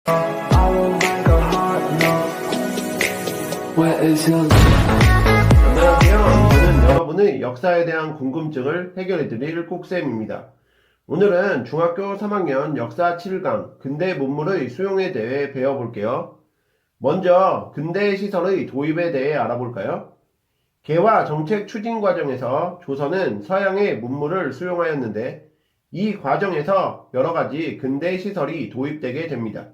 I will make a hard no. Where is your 안녕하세요. 저는 여러분의 역사에 대한 궁금증을 해결해드릴 꼭쌤입니다. 오늘은 중학교 3학년 역사 7강 근대 문물의 수용에 대해 배워볼게요. 먼저 근대 시설의 도입에 대해 알아볼까요? 개화 정책 추진 과정에서 조선은 서양의 문물을 수용하였는데 이 과정에서 여러가지 근대 시설이 도입되게 됩니다.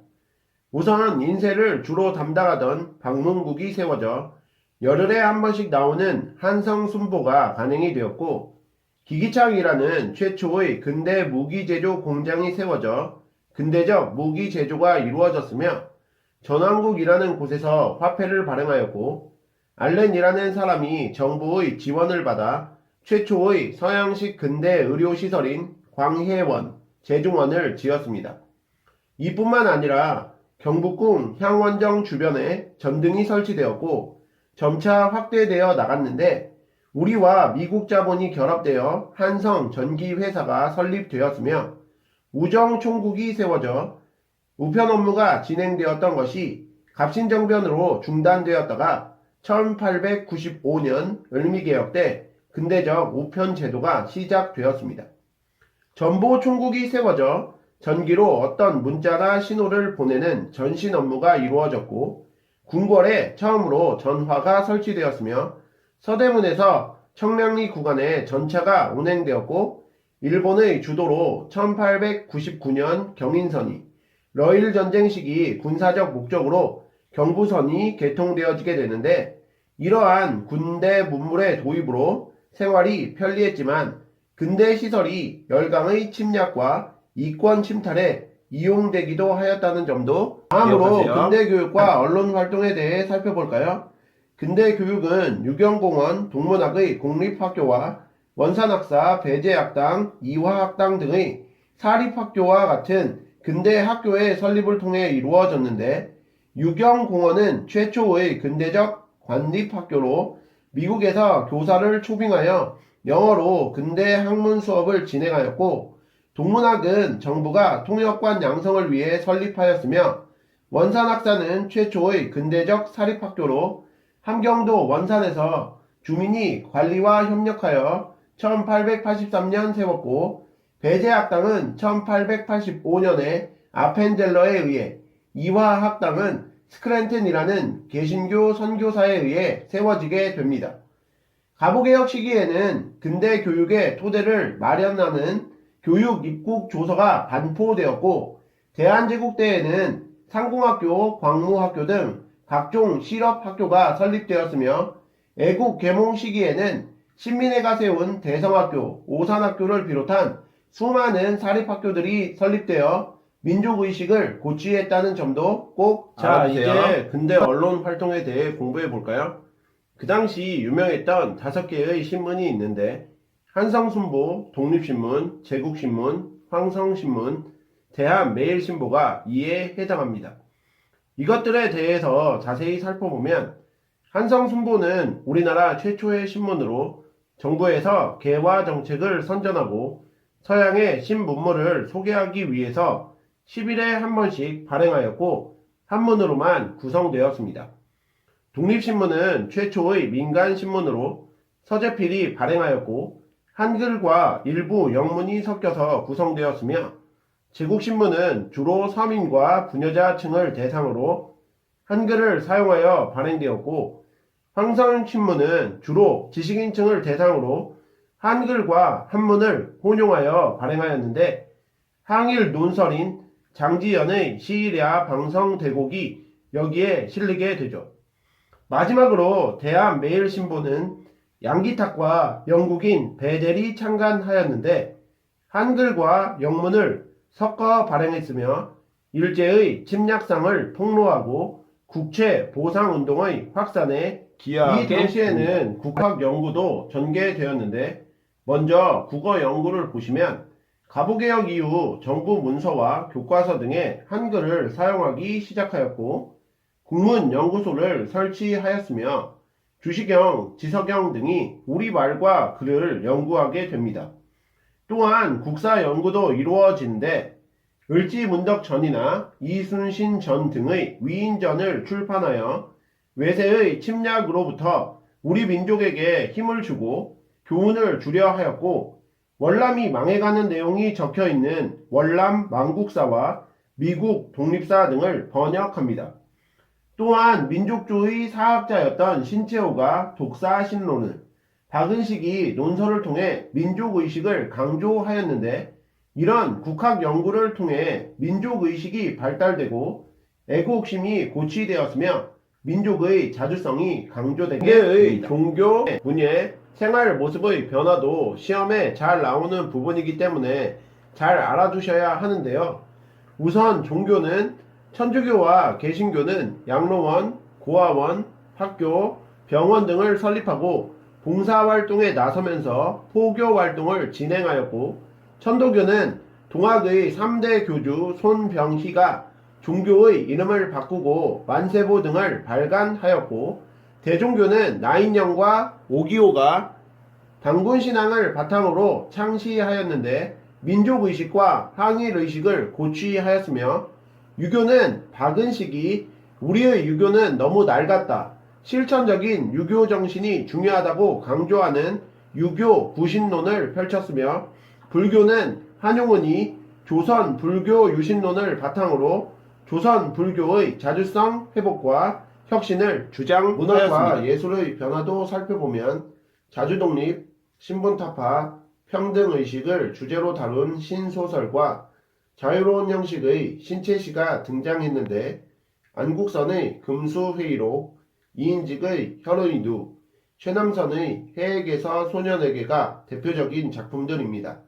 우선 인쇄를 주로 담당하던 방문국이 세워져 열흘에 한 번씩 나오는 한성 순보가 간행이 되었고, 기기창이라는 최초의 근대 무기 제조 공장이 세워져 근대적 무기 제조가 이루어졌으며, 전왕국이라는 곳에서 화폐를 발행하였고, 알렌이라는 사람이 정부의 지원을 받아 최초의 서양식 근대 의료시설인 광해원, 제중원을 지었습니다. 이뿐만 아니라 경복궁 향원정 주변에 전등이 설치되었고 점차 확대되어 나갔는데 우리와 미국 자본이 결합되어 한성 전기회사가 설립되었으며 우정총국이 세워져 우편 업무가 진행되었던 것이 갑신정변으로 중단되었다가 1895년 을미개혁 때 근대적 우편 제도가 시작되었습니다. 전보총국이 세워져 전기로 어떤 문자나 신호를 보내는 전신 업무가 이루어졌고 궁궐에 처음으로 전화가 설치되었으며 서대문에서 청량리 구간에 전차가 운행되었고 일본의 주도로 1899년 경인선이 러일전쟁 시기 군사적 목적으로 경부선이 개통되어지게 되는데 이러한 군대 문물의 도입으로 생활이 편리했지만 근대 시설이 열강의 침략과 이권 침탈에 이용되기도 하였다는 점도 다음으로 기억하세요. 근대 교육과 언론 활동에 대해 살펴볼까요? 근대 교육은 유경공원 동문학의 공립학교와 원산학사 배제학당, 이화학당 등의 사립학교와 같은 근대 학교의 설립을 통해 이루어졌는데 유경공원은 최초의 근대적 관립학교로 미국에서 교사를 초빙하여 영어로 근대 학문 수업을 진행하였고 동문학은 정부가 통역관 양성을 위해 설립하였으며 원산학사는 최초의 근대적 사립학교로 함경도 원산에서 주민이 관리와 협력하여 1883년 세웠고 배제학당은 1885년에 아펜젤러에 의해 이화학당은 스크랜튼이라는 개신교 선교사에 의해 세워지게 됩니다. 가부개혁 시기에는 근대 교육의 토대를 마련하는 교육 입국 조서가 반포되었고 대한제국 때에는 상공학교, 광무학교 등 각종 실업학교가 설립되었으며 애국 개몽 시기에는 신민회가 세운 대성학교, 오산학교를 비롯한 수많은 사립학교들이 설립되어 민족의식을 고취했다는 점도 꼭 알아두세요. 이제 근대 언론 활동에 대해 공부해 볼까요? 그 당시 유명했던 5개의 신문이 있는데 한성순보, 독립신문, 제국신문, 황성신문, 대한매일신보가 이에 해당합니다. 이것들에 대해서 자세히 살펴보면 한성순보는 우리나라 최초의 신문으로 정부에서 개화 정책을 선전하고 서양의 신문물을 소개하기 위해서 10일에 한 번씩 발행하였고 한문으로만 구성되었습니다. 독립신문은 최초의 민간신문으로 서재필이 발행하였고 한글과 일부 영문이 섞여서 구성되었으며 제국신문은 주로 서민과 부녀자층을 대상으로 한글을 사용하여 발행되었고 황성신문은 주로 지식인층을 대상으로 한글과 한문을 혼용하여 발행하였는데 항일 논설인 장지연의 시일야 방성대곡이 여기에 실리게 되죠. 마지막으로 대한매일신보는 양기탁과 영국인 베델이 창간하였는데 한글과 영문을 섞어 발행했으며 일제의 침략상을 폭로하고 국채 보상운동의 확산에 이 당시에는 국학연구도 전개되었는데 먼저 국어연구를 보시면 가부개혁 이후 정부 문서와 교과서 등에 한글을 사용하기 시작하였고 국문연구소를 설치하였으며 주시경, 지석영 등이 우리말과 글을 연구하게 됩니다. 또한 국사연구도 이루어지는데 을지문덕 전이나 이순신 전 등의 위인전을 출판하여 외세의 침략으로부터 우리 민족에게 힘을 주고 교훈을 주려 하였고, 월남이 망해가는 내용이 적혀있는 월남 망국사와 미국 독립사 등을 번역합니다. 또한 민족주의 사학자였던 신채호가 독사신론을, 박은식이 논설을 통해 민족의식을 강조하였는데, 이런 국학 연구를 통해 민족의식이 발달되고 애국심이 고취되었으며 민족의 자주성이 강조되게 개의 종교 분야의 생활 모습의 변화도 시험에 잘 나오는 부분이기 때문에 잘 알아두셔야 하는데요. 우선 종교는 천주교와 개신교는 양로원, 고아원, 학교, 병원 등을 설립하고 봉사활동에 나서면서 포교활동을 진행하였고, 천도교는 동학의 3대 교주 손병희가 종교의 이름을 바꾸고 만세보 등을 발간하였고, 대종교는 나인령과 오기오가 당군신앙을 바탕으로 창시하였는데 민족의식과 항일의식을 고취하였으며, 유교는 박은식이 우리의 유교는 너무 낡았다, 실천적인 유교 정신이 중요하다고 강조하는 유교 부신론을 펼쳤으며, 불교는 한용운이 조선 불교 유신론을 바탕으로 조선 불교의 자주성 회복과 혁신을 주장하였습니다. 문화와 예술의 변화도 살펴보면 자주독립, 신분타파, 평등의식을 주제로 다룬 신소설과 자유로운 형식의 신체시가 등장했는데, 안국선의 금수회의록, 이인직의 혈의누, 최남선의 해에게서 소년에게가 대표적인 작품들입니다.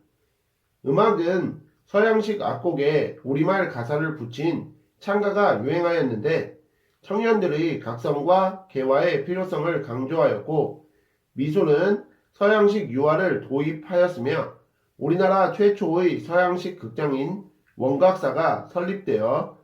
음악은 서양식 악곡에 우리말 가사를 붙인 창가가 유행하였는데 청년들의 각성과 개화의 필요성을 강조하였고, 미술은 서양식 유화를 도입하였으며 우리나라 최초의 서양식 극장인 원각사가 설립되어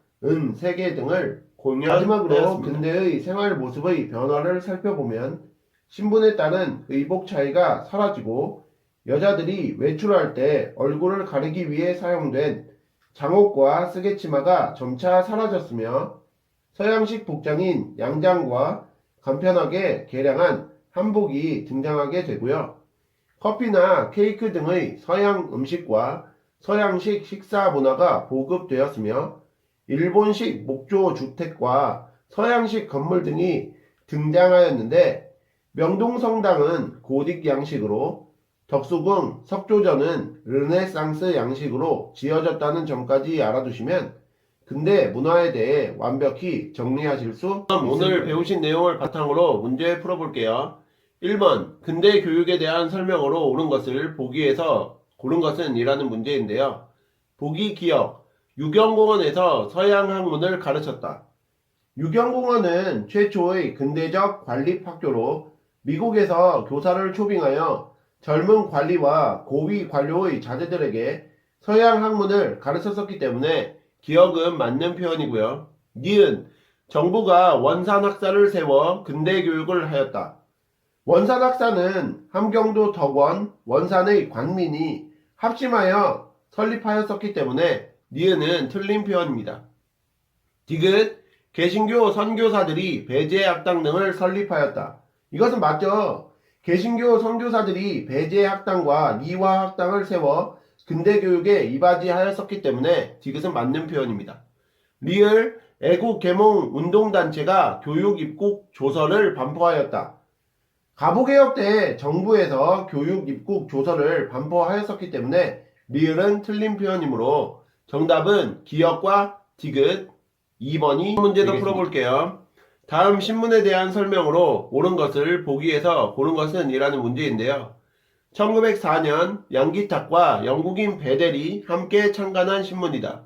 세계 등을 공연하였습니다. 마지막으로 근대의 생활 모습의 변화를 살펴보면 신분에 따른 의복 차이가 사라지고, 여자들이 외출할 때 얼굴을 가리기 위해 사용된 장옥과 쓰개치마가 점차 사라졌으며, 서양식 복장인 양장과 간편하게 개량한 한복이 등장하게 되고요. 커피나 케이크 등의 서양 음식과 서양식 식사 문화가 보급되었으며, 일본식 목조 주택과 서양식 건물 등이 등장하였는데, 명동성당은 고딕 양식으로, 덕수궁, 석조전은 르네상스 양식으로 지어졌다는 점까지 알아두시면 근대 문화에 대해 완벽히 정리하실 수 있습니다. 오늘 배우신 내용을 바탕으로 문제 풀어볼게요. 1번, 근대 교육에 대한 설명으로 옳은 것을 보기에서 고른 것은 이라는 문제인데요. 보기 기억, 유경공원에서 서양 학문을 가르쳤다. 유경공원은 최초의 근대적 관립학교로 미국에서 교사를 초빙하여 젊은 관리와 고위 관료의 자제들에게 서양 학문을 가르쳤었기 때문에 기억은 맞는 표현이고요. 니은, 정부가 원산학사를 세워 근대교육을 하였다. 원산학사는 함경도 덕원, 원산의 관민이 합심하여 설립하였었기 때문에 니은은 틀린 표현입니다. 디귿, 개신교 선교사들이 배제학당 등을 설립하였다. 이것은 맞죠. 개신교 선교사들이 배제학당과 리화학당을 세워 근대교육에 이바지하였었기 때문에 디귿은 맞는 표현입니다. 리을, 애국개몽운동단체가 교육입국 조서를 반포하였다. 가보개혁 때 정부에서 교육입국 조서를 반포하였었기 때문에 리을은 틀린 표현이므로 정답은 기억과 디귿 2번이 문제도 풀어볼게요. 다음 신문에 대한 설명으로 옳은 것을 보기에서 고른 것은 이라는 문제인데요. 1904년 양기탁과 영국인 베델이 함께 창간한 신문이다.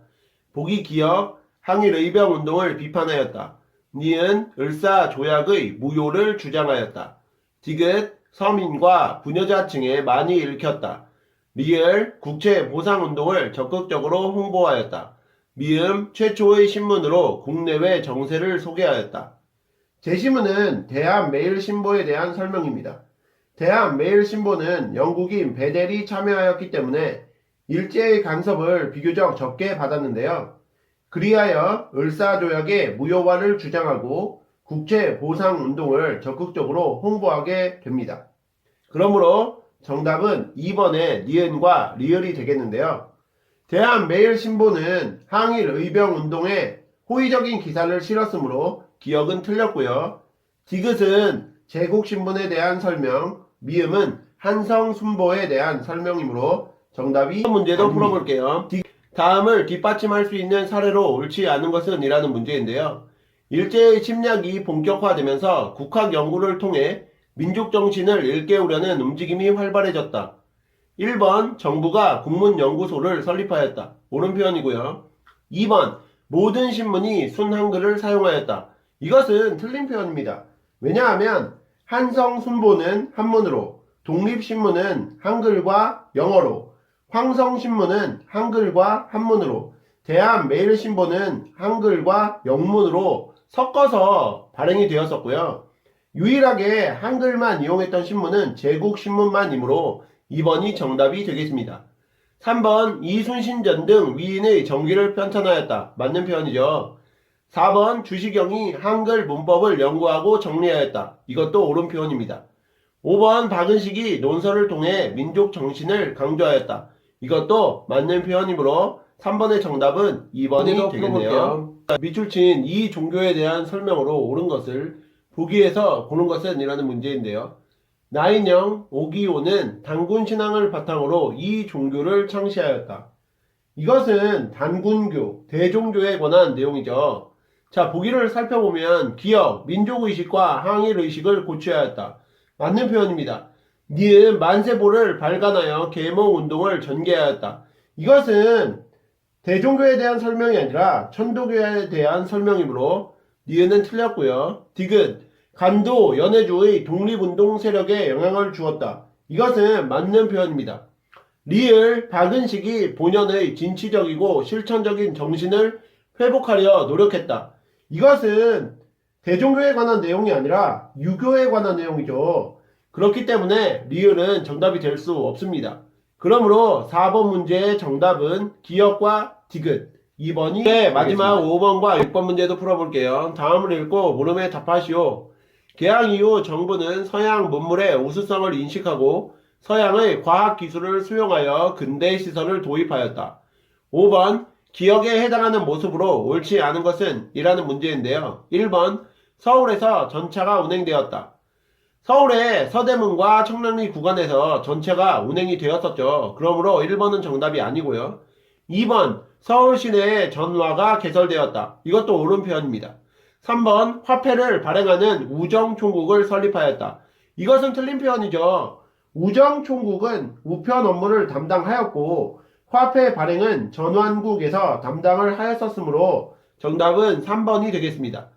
보기 기억, 항일의병운동을 비판하였다. 니은 을사조약의 무효를 주장하였다. 디귿 서민과 부녀자층에 많이 읽혔다. 리을 국채보상운동을 적극적으로 홍보하였다. 미음 최초의 신문으로 국내외 정세를 소개하였다. 제시문은 대한매일신보에 대한 설명입니다. 대한매일신보는 영국인 베델이 참여하였기 때문에 일제의 간섭을 비교적 적게 받았는데요. 그리하여 을사조약의 무효화를 주장하고 국채 보상 운동을 적극적으로 홍보하게 됩니다. 그러므로 정답은 2번의 니은과 리을이 되겠는데요. 대한매일신보는 항일 의병운동에 호의적인 기사를 실었으므로 기억은 틀렸고요. 디귿은 제국신문에 대한 설명, 미음은 한성순보에 대한 설명이므로 정답이 문제도 풀어볼게요. 다음을 뒷받침할 수 있는 사례로 옳지 않은 것은 이라는 문제인데요. 일제의 침략이 본격화되면서 국학 연구를 통해 민족 정신을 일깨우려는 움직임이 활발해졌다. 1번 정부가 국문연구소를 설립하였다. 옳은 표현이고요. 2번 모든 신문이 순한글을 사용하였다. 이것은 틀린 표현입니다. 왜냐하면 한성순보는 한문으로, 독립신문은 한글과 영어로, 황성신문은 한글과 한문으로, 대한매일신보는 한글과 영문으로 섞어서 발행이 되었었고요. 유일하게 한글만 이용했던 신문은 제국신문만이므로 2번이 정답이 되겠습니다. 3번 이순신전 등 위인의 정기를 편찬하였다. 맞는 표현이죠. 4번 주시경이 한글 문법을 연구하고 정리하였다. 이것도 옳은 표현입니다. 5번 박은식이 논설을 통해 민족 정신을 강조하였다. 이것도 맞는 표현이므로 3번의 정답은 2번이 되겠네요. 밑줄친 이 종교에 대한 설명으로 옳은 것을 보기에서 고른 것은 이라는 문제인데요. 나인영 오기오는 단군신앙을 바탕으로 이 종교를 창시하였다. 이것은 단군교, 대종교에 관한 내용이죠. 자, 보기를 살펴보면 기억, 민족의식과 항일의식을 고취하였다. 맞는 표현입니다. 니은 만세보를 발간하여 계몽운동을 전개하였다. 이것은 대종교에 대한 설명이 아니라 천도교에 대한 설명이므로 니은은 틀렸고요. 디귿 간도 연해주의 독립운동 세력에 영향을 주었다. 이것은 맞는 표현입니다. 리을 박은식이 본연의 진취적이고 실천적인 정신을 회복하려 노력했다. 이것은 대종교에 관한 내용이 아니라 유교에 관한 내용이죠. 그렇기 때문에 리을은 정답이 될 수 없습니다. 그러므로 4번 문제의 정답은 기억과 디귿 2번이 네, 마지막 5번과 6번 문제도 풀어볼게요. 다음을 읽고 물음에 답하시오. 개항 이후 정부는 서양 문물의 우수성을 인식하고 서양의 과학기술을 수용하여 근대 시설을 도입하였다. 5번 기억에 해당하는 모습으로 옳지 않은 것은 이라는 문제인데요. 1번 서울에서 전차가 운행되었다. 서울의 서대문과 청량리 구간에서 전차가 운행이 되었었죠. 그러므로 1번은 정답이 아니고요. 2번 서울 시내에 전화가 개설되었다. 이것도 옳은 표현입니다. 3번 화폐를 발행하는 우정총국을 설립하였다. 이것은 틀린 표현이죠. 우정총국은 우편 업무를 담당하였고 화폐 발행은 전환국에서 담당을 하였었으므로 정답은 3번이 되겠습니다.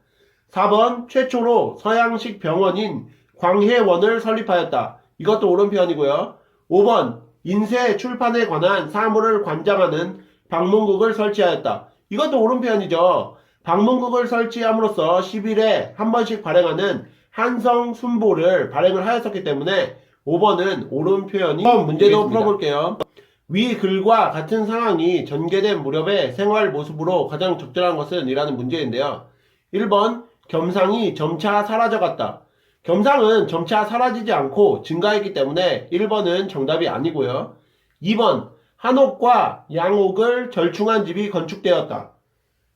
4번 최초로 서양식 병원인 광해원을 설립하였다. 이것도 옳은 표현이고요. 5번 인쇄 출판에 관한 사물을 관장하는 방문국을 설치하였다. 이것도 옳은 표현이죠. 방문국을 설치함으로써 10일에 한 번씩 발행하는 한성순보를 발행을 하였었기 때문에 5번은 옳은 표현이 문제도 풀어볼게요. 위 글과 같은 상황이 전개된 무렵의 생활 모습으로 가장 적절한 것은 이라는 문제인데요. 1번 겸상이 점차 사라져갔다. 겸상은 점차 사라지지 않고 증가했기 때문에 1번은 정답이 아니고요. 2번 한옥과 양옥을 절충한 집이 건축되었다.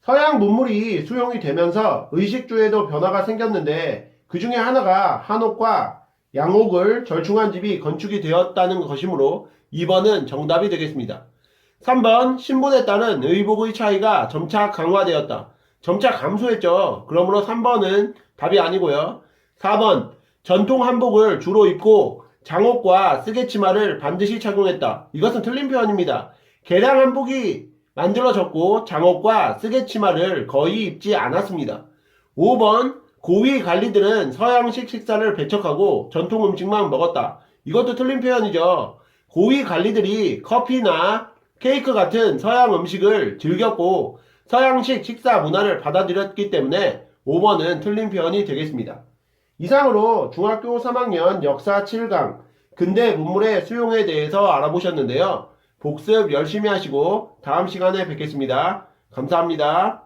서양 문물이 수용이 되면서 의식주에도 변화가 생겼는데 그 중에 하나가 한옥과 양옥을 절충한 집이 건축이 되었다는 것이므로 2번은 정답이 되겠습니다. 3번 신분에 따른 의복의 차이가 점차 강화되었다. 점차 감소했죠. 그러므로 3번은 답이 아니고요. 4번 전통 한복을 주로 입고 장옥과 쓰개치마를 반드시 착용했다. 이것은 틀린 표현입니다. 개량 한복이 만들어졌고 장옥과 쓰개치마를 거의 입지 않았습니다. 5번 고위 관리들은 서양식 식사를 배척하고 전통 음식만 먹었다. 이것도 틀린 표현이죠. 고위 관리들이 커피나 케이크 같은 서양 음식을 즐겼고 서양식 식사 문화를 받아들였기 때문에 5번은 틀린 표현이 되겠습니다. 이상으로 중학교 3학년 역사 7강 근대 문물의 수용에 대해서 알아보셨는데요. 복습 열심히 하시고 다음 시간에 뵙겠습니다. 감사합니다.